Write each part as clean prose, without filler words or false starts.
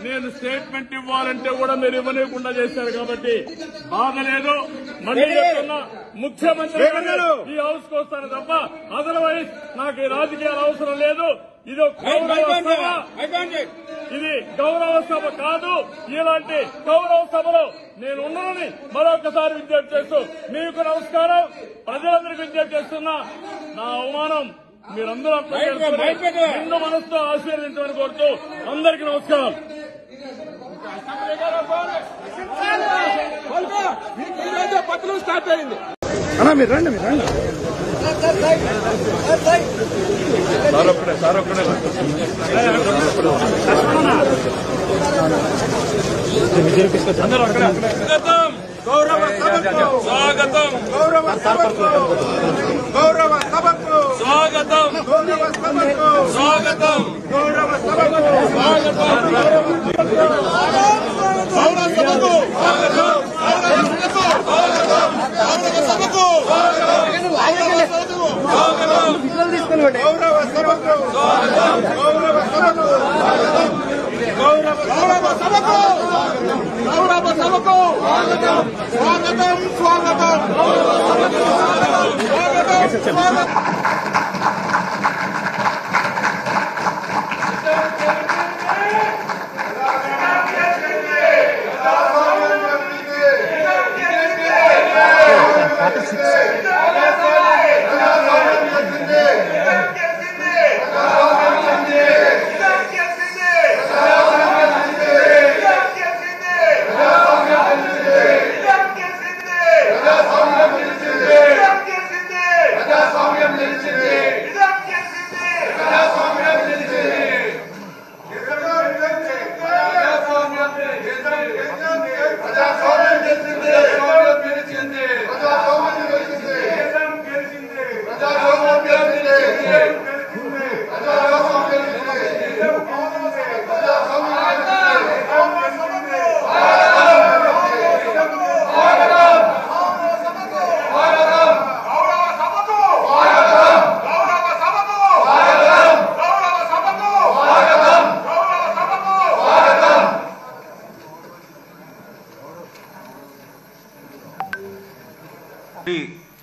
నేను స్టేట్మెంట్ ఇవ్వాలంటే కూడా మీరు ఇవ్వలేకుండా చేశారు కాబట్టి బాధ లేదు. మళ్ళీ చెప్తున్నా, ముఖ్యమంత్రి ఈ హౌస్ కు వస్తాను తప్ప అదర్వైజ్ నాకు ఈ రాజకీయాలు అవసరం లేదు. ఇది గౌరవ సభ కాదు. ఇలాంటి గౌరవ సభలో నేను ఉన్నానని మరొకసారి విజ్ఞప్తి చేస్తూ మీకు నమస్కారం. ప్రజలందరికీ విజ్ఞప్తి చేస్తున్నా, నా అవమానం మీరందరూ నిండు మనసుతో ఆశీర్వదించమని కోరుతూ అందరికీ నమస్కారం. పత్రం స్టార్ట్ అయింది. మీరు రండి సార్ ఒక్కడే గౌరవ సభకు స్వాగతం. గౌరవ సభకు గౌరవ సభకు స్వాగతం. గౌరవ సభకు స్వాగతం. గౌరవ సభకు స్వాగతం. గౌరవ సభకు స్వాగతం. గౌరవ సభకు గౌరవ సభకు గౌరవ సభకు గౌరవ సభకు స్వాగతం. స్వాగతం. స్వాగతం. స్వాగతం.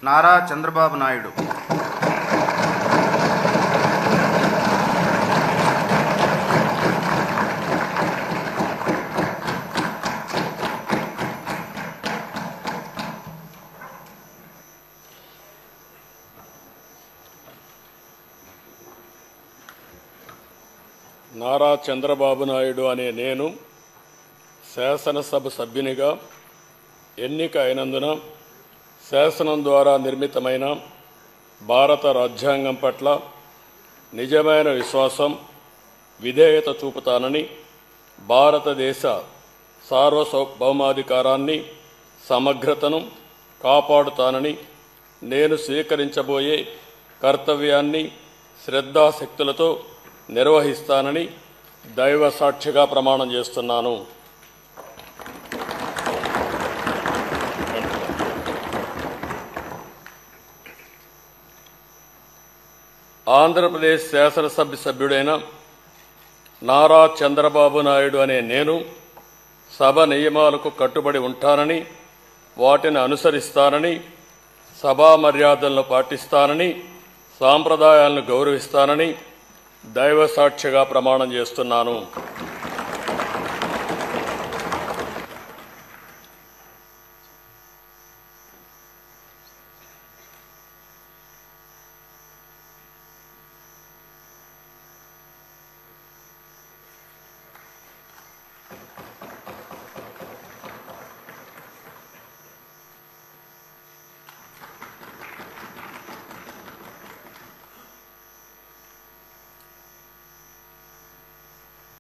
నారా చంద్రబాబు నాయుడు నారా చంద్రబాబు నాయుడు అనే నేను శాసనసభ సభ్యునిగా ఎన్నిక అయినందున శాసనం ద్వారా నిర్మితమైన భారత రాజ్యాంగం పట్ల నిజమైన విశ్వాసం, విధేయత చూపుతానని, భారతదేశ సార్వభౌమాధికారాన్ని, సమగ్రతను కాపాడుతానని, నేను స్వీకరించబోయే కర్తవ్యాన్ని శ్రద్ధాశక్తులతో నిర్వహిస్తానని దైవ సాక్షిగా ప్రమాణం చేస్తున్నాను. ఆంధ్రప్రదేశ్ శాసనసభ సభ్యుడైన నారా చంద్రబాబు నాయుడు అనే నేను సభ నియమాలకు కట్టుబడి ఉంటానని, వాటిని అనుసరిస్తానని, సభా మర్యాదలను పాటిస్తానని, సాంప్రదాయాలను గౌరవిస్తానని దైవ సాక్షిగా ప్రమాణం చేస్తున్నాను.